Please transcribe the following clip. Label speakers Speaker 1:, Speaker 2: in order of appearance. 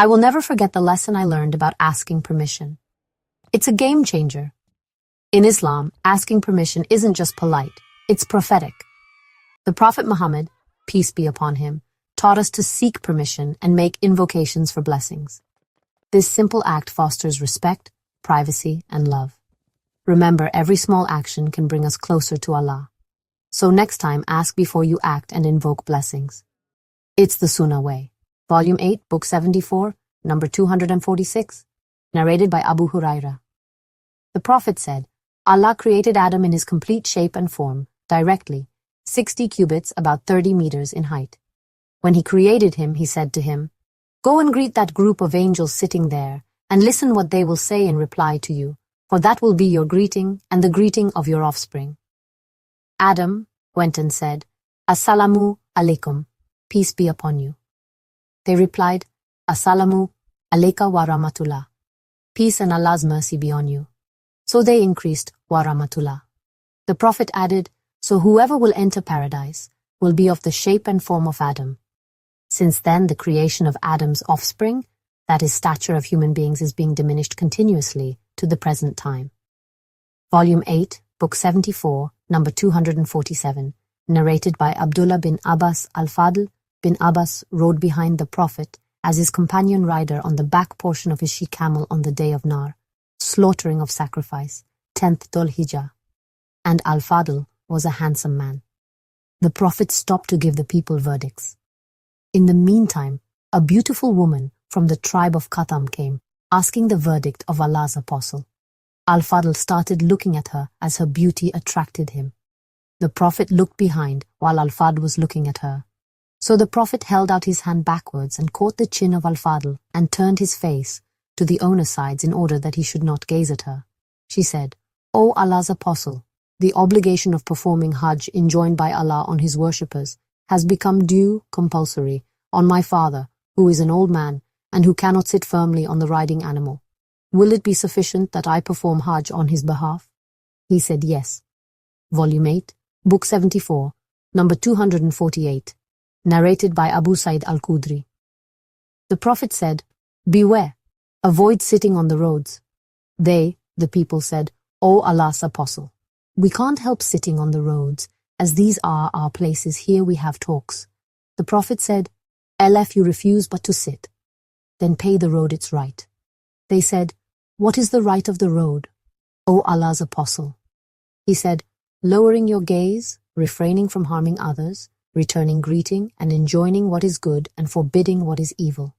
Speaker 1: I will never forget the lesson I learned about asking permission. It's a game changer. In Islam, asking permission isn't just polite, it's prophetic. The Prophet Muhammad, peace be upon him, taught us to seek permission and make invocations for blessings. This simple act fosters respect, privacy, and love. Remember, every small action can bring us closer to Allah. So next time, ask before you act and invoke blessings. It's the Sunnah Way. Volume 8, Book 74, number 246, narrated by Abu Huraira. The Prophet said, Allah created Adam in his complete shape and form, directly, 60 cubits, about 30 meters in height. When he created him, he said to him, "Go and greet that group of angels sitting there, and listen what they will say in reply to you, for that will be your greeting and the greeting of your offspring." Adam went and said, "Assalamu alaikum, peace be upon you." They replied, "Assalamu alayka wa rahmatullah, peace and Allah's mercy be on you." So they increased, wa rahmatullah. The Prophet added, "So whoever will enter paradise will be of the shape and form of Adam." Since then, the creation of Adam's offspring, that is, stature of human beings, is being diminished continuously to the present time. Volume 8, Book 74, number 247, narrated by Abdullah bin Abbas. Al-Fadl bin Abbas rode behind the Prophet as his companion rider on the back portion of his she-camel on the day of Nar, slaughtering of sacrifice, 10th Dhul Hijjah. And Al-Fadl was a handsome man. The Prophet stopped to give the people verdicts. In the meantime, a beautiful woman from the tribe of Qatam came, asking the verdict of Allah's apostle. Al-Fadl started looking at her as her beauty attracted him. The Prophet looked behind while Al-Fadl was looking at her. So the Prophet held out his hand backwards and caught the chin of Al-Fadl and turned his face to the owner sides in order that he should not gaze at her. She said, "O Allah's apostle, the obligation of performing Hajj enjoined by Allah on his worshippers has become due compulsory on my father, who is an old man and who cannot sit firmly on the riding animal. Will it be sufficient that I perform Hajj on his behalf?" He said, "Yes." Volume 8, Book 74, number 248, narrated by Abu Sa'id al-Khudri. The Prophet said, "Beware, avoid sitting on the roads." They, the people, said, "O Allah's apostle, we can't help sitting on the roads, as these are our places, here we have talks." The Prophet said, "If you refuse but to sit, then pay the road its right." They said, "What is the right of the road, O Allah's apostle?" He said, "Lowering your gaze, refraining from harming others, returning greeting, and enjoining what is good and forbidding what is evil."